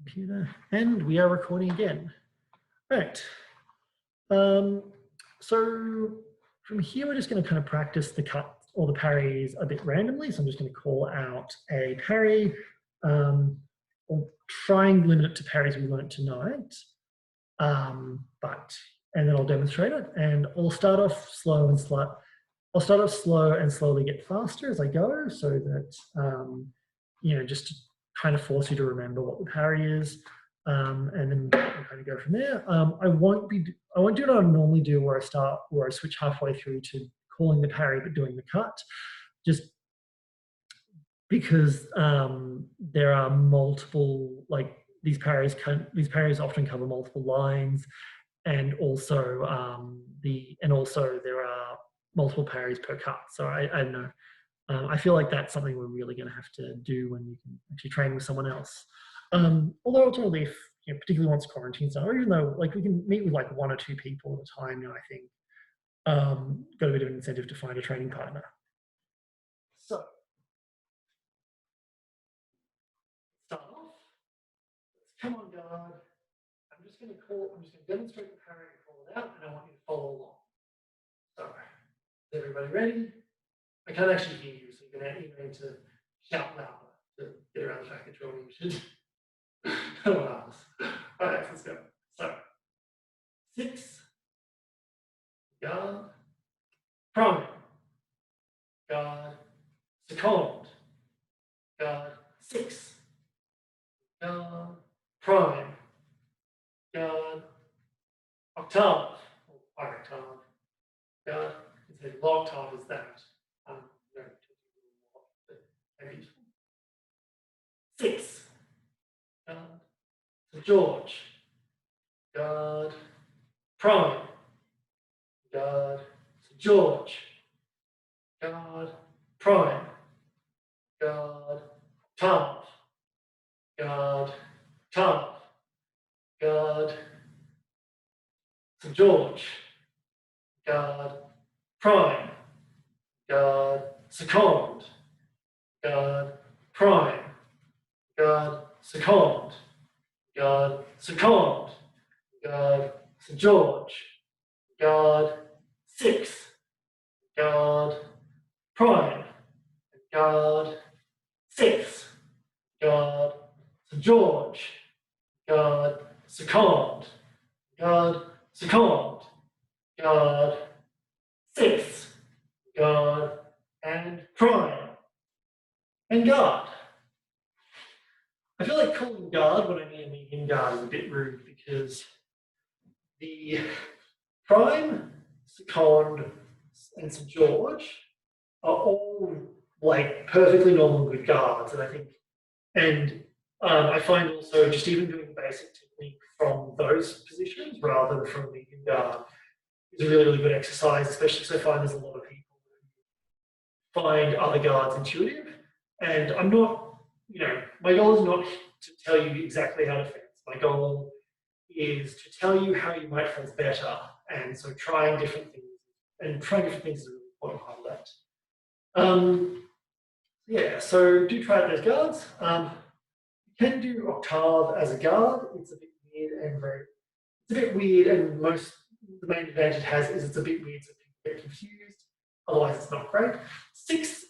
computer, and we are recording again. Right. So from here, we're just going to kind of practice the cuts or the parries a bit randomly. So I'm just going to call out a parry, or try and limit it to parries we learned tonight. And then I'll demonstrate it, and I'll start off slow and slow. I'll start off slow and slowly get faster as I go, so that just to kind of force you to remember what the parry is, and then we'll kind of go from there. I won't do what I normally do, where I switch halfway through to calling the parry but doing the cut, just because there are multiple, like these parries often cover multiple lines, and also there are multiple parries per cut. So I don't know. I feel like that's something we're really going to have to do when you can actually train with someone else. Although ultimately, if particularly once quarantine's done, or even though like we can meet with like 1 or 2 people at a time now, I think got a bit of an incentive to find a training partner. So start off. Let's come on guard. I'm just going to demonstrate the parry and call it out, and I want you to follow along. So, is everybody ready? I can't actually hear you, so you're going to need to shout louder to get around the fact that you're muted. All right, let's go. So, 6, guard, prime, guard, second, guard, 6, guard, prime, guard, octave, or octave, guard, it's a long octave is that. Maybe 6, guard, St. George, guard, prime, guard, St. George, guard, prime, guard, octave, guard, octave, guard, St. George, guard, prime, guard, second, guard, prime, guard, second, guard, second, guard, St. George, guard, 6, guard, prime, guard, 6, guard, St. George, guard, second, guard, second, guard, 6, guard, and prime, and guard. I feel like calling guard when I need a medium guard is a bit rude, because the prime, second, and St. George are all like perfectly normal good guards, and I think, I find also just even doing basic technique from those positions rather than from medium guard is a really, really good exercise, especially because I find there's a lot of people who find other guards intuitive, and I'm not, my goal is not to tell you exactly how to fence. My goal is to tell you how you might fence better, and so trying different things is a really important part of that. So do try out those guards. You can do octave as a guard. It's a bit weird, and the main advantage it has is it's a bit weird, so people get confused. Otherwise, it's not great. 6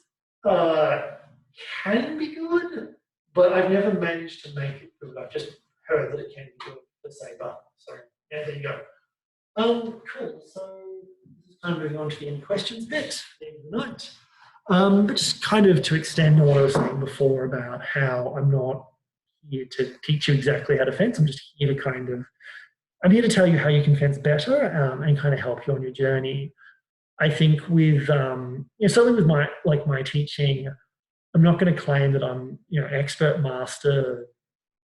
can be good, but I've never managed to make it good. I've just heard that it can be good for sabre. So yeah, there you go. Cool. So this is kind of moving on to the end questions bit, the end of the night. But just kind of to extend on what I was saying before about how I'm not here to teach you exactly how to fence. I'm just here to I'm here to tell you how you can fence better, and kind of help you on your journey. I think with certainly with my teaching, I'm not going to claim that I'm expert master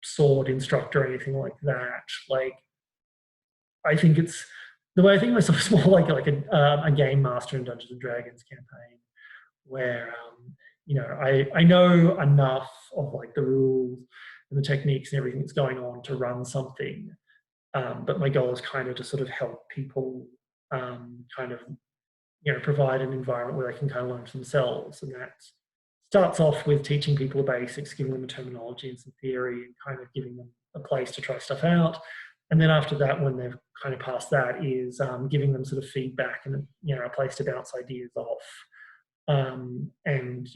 sword instructor or anything like that. Like, I think it's the way I think of myself is more like a game master in Dungeons and Dragons campaign, where I know enough of like the rules and the techniques and everything that's going on to run something, but my goal is kind of to sort of help people provide an environment where they can kind of learn for themselves, and that's starts off with teaching people the basics, giving them a terminology and some theory, and kind of giving them a place to try stuff out. And then after that, when they've kind of passed that, is giving them sort of feedback and a place to bounce ideas off, and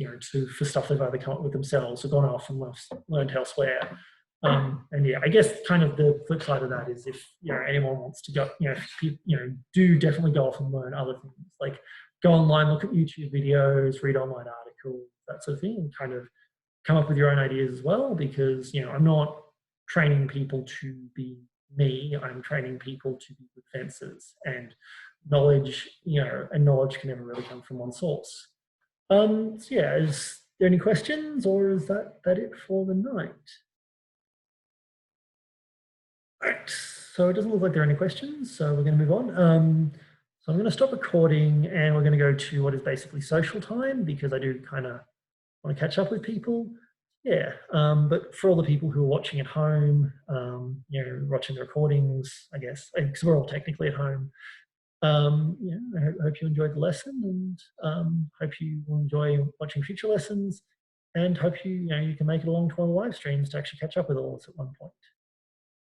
for stuff they've either come up with themselves or gone off and learned elsewhere. And yeah, I guess kind of the flip side of that is if anyone wants to go, do definitely go off and learn other things, like go online, look at YouTube videos, read online articles, that sort of thing, and kind of come up with your own ideas as well. Because I'm not training people to be me. I'm training people to be good fencers, and knowledge, and knowledge can never really come from one source. So yeah, is there any questions, or is that it for the night? Right, so it doesn't look like there are any questions, so we're going to move on. So I'm going to stop recording, and we're going to go to what is basically social time, because I do kind of want to catch up with people. Yeah, but for all the people who are watching at home, watching the recordings, I guess, because we're all technically at home, I hope you enjoyed the lesson, and hope you will enjoy watching future lessons, and hope you can make it along to one of the live streams to actually catch up with all of us at one point.